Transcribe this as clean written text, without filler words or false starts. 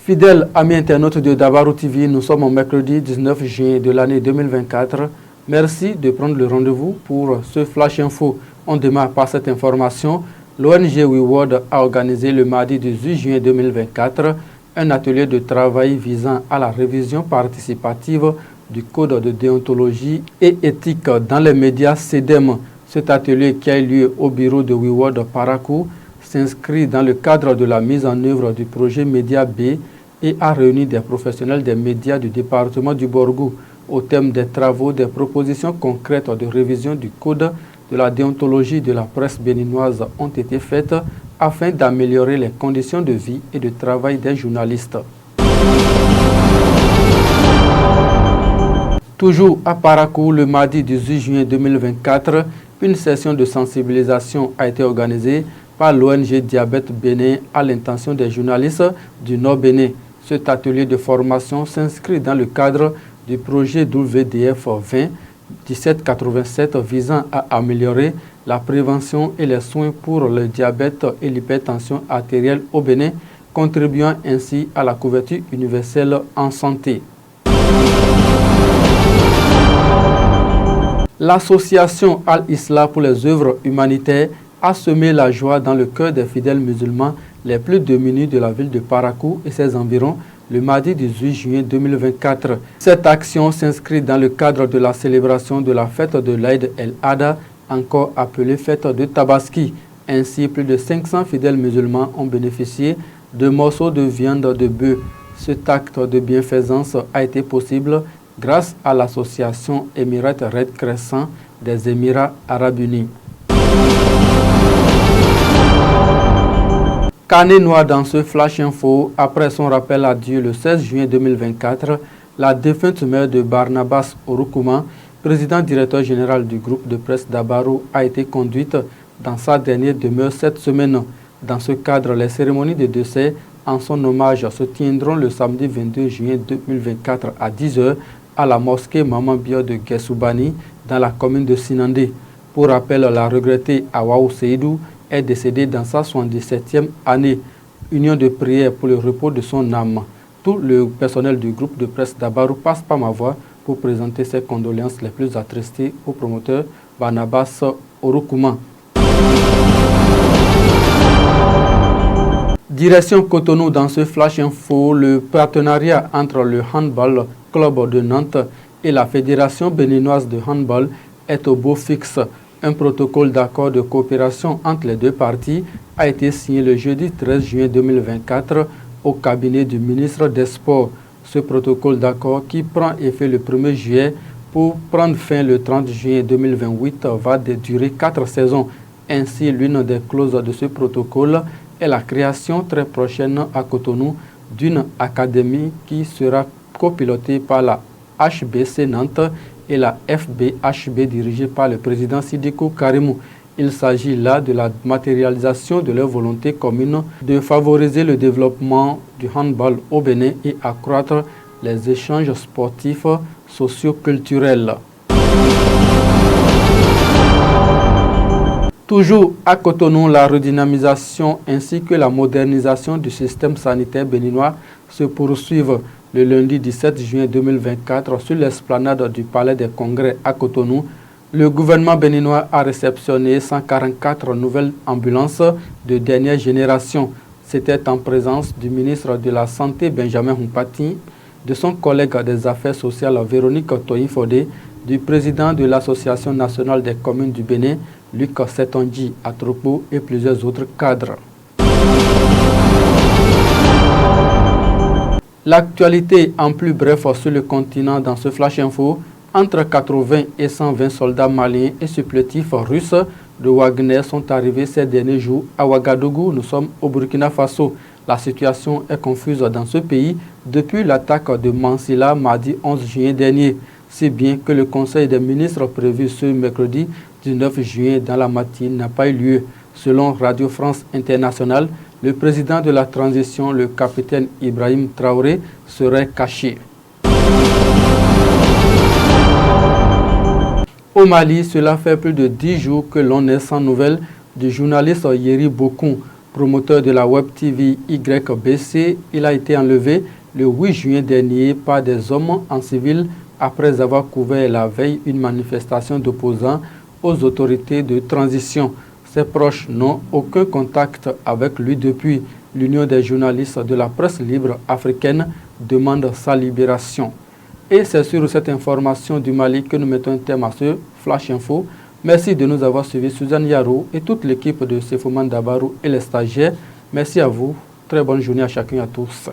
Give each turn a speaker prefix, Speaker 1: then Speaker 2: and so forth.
Speaker 1: Fidèles amis internautes de Dabarou TV, nous sommes au mercredi 19 juin de l'année 2024. Merci de prendre le rendez-vous pour ce Flash Info. On démarre par cette information. L'ONG WeWorld a organisé le mardi 18 juin 2024 un atelier de travail visant à la révision participative du code de déontologie et éthique dans les médias CEDEM. Cet atelier qui a eu lieu au bureau de WeWorld Parakou s'inscrit dans le cadre de la mise en œuvre du projet Média B et a réuni des professionnels des médias du département du Borgou. Au thème des travaux, des propositions concrètes de révision du code de la déontologie de la presse béninoise ont été faites afin d'améliorer les conditions de vie et de travail des journalistes. Toujours à Parakou, le mardi 18 juin 2024, une session de sensibilisation a été organisée par l'ONG Diabète Bénin à l'intention des journalistes du Nord Bénin. Cet atelier de formation s'inscrit dans le cadre du projet WDF 20-1787 visant à améliorer la prévention et les soins pour le diabète et l'hypertension artérielle au Bénin, contribuant ainsi à la couverture universelle en santé. L'association Al-Islah pour les œuvres humanitaires a semé la joie dans le cœur des fidèles musulmans les plus démunis de la ville de Parakou et ses environs le mardi 18 juin 2024. Cette action s'inscrit dans le cadre de la célébration de la fête de l'Aïd el-Adha, encore appelée fête de Tabaski. Ainsi, plus de 500 fidèles musulmans ont bénéficié de morceaux de viande de bœuf. Cet acte de bienfaisance a été possible grâce à l'association Emirates Red Crescent des Émirats Arabes Unis. Carnet noir dans ce Flash Info, après son rappel à Dieu le 16 juin 2024, la défunte mère de Barnabas Oroukouman, président directeur général du groupe de presse Dabarou, a été conduite dans sa dernière demeure cette semaine. Dans ce cadre, les cérémonies de décès en son hommage se tiendront le samedi 22 juin 2024 à 10 h à la mosquée Maman Bio de Guessoubani dans la commune de Sinandé. Pour rappel, la regrettée Awaou Seydou est décédée dans sa 77e année. Union de prière pour le repos de son âme. Tout le personnel du groupe de presse Dabarou passe par ma voix pour présenter ses condoléances les plus attristées au promoteur Barnabas Oroukouman. Direction Cotonou dans ce Flash Info, le partenariat entre le Handball Club de Nantes et la Fédération béninoise de handball est au beau fixe. Un protocole d'accord de coopération entre les deux parties a été signé le jeudi 13 juin 2024 au cabinet du ministre des Sports. Ce protocole d'accord qui prend effet le 1er juillet pour prendre fin le 30 juin 2028 va durer 4 saisons. Ainsi, l'une des clauses de ce protocole est la création très prochaine à Cotonou d'une académie qui sera copilotée par la HBC Nantes et la FBHB dirigée par le président Sidiko Karimou. Il s'agit là de la matérialisation de leur volonté commune de favoriser le développement du handball au Bénin et accroître les échanges sportifs socio-culturels. Toujours à Cotonou, la redynamisation ainsi que la modernisation du système sanitaire béninois se poursuivent. Le lundi 17 juin 2024, sur l'esplanade du Palais des Congrès à Cotonou, le gouvernement béninois a réceptionné 144 nouvelles ambulances de dernière génération. C'était en présence du ministre de la Santé Benjamin Humpati, de son collègue des Affaires sociales Véronique Toyin-Fodé, du président de l'Association nationale des communes du Bénin, Luc Setonji Atropo et plusieurs autres cadres. L'actualité en plus bref sur le continent dans ce Flash Info, entre 80 et 120 soldats maliens et supplétifs russes de Wagner sont arrivés ces derniers jours à Ouagadougou. Nous sommes au Burkina Faso. La situation est confuse dans ce pays depuis l'attaque de Mansilla mardi 11 juin dernier, si bien que le Conseil des ministres prévu ce mercredi 19 juin dans la matinée n'a pas eu lieu. Selon Radio France Internationale, le président de la transition, le capitaine Ibrahim Traoré, serait caché. Au Mali, cela fait plus de 10 jours que l'on est sans nouvelles du journaliste Yeri Bokoum. Promoteur de la Web TV YBC, il a été enlevé le 8 juin dernier par des hommes en civil après avoir couvert la veille une manifestation d'opposants aux autorités de transition. Ses proches n'ont aucun contact avec lui depuis. L'Union des journalistes de la presse libre africaine demande sa libération. Et c'est sur cette information du Mali que nous mettons un terme à ce Flash Info. Merci de nous avoir suivis, Suzanne Yarou et toute l'équipe de Sefoman Dabarou et les stagiaires. Merci à vous. Très bonne journée à chacun et à tous.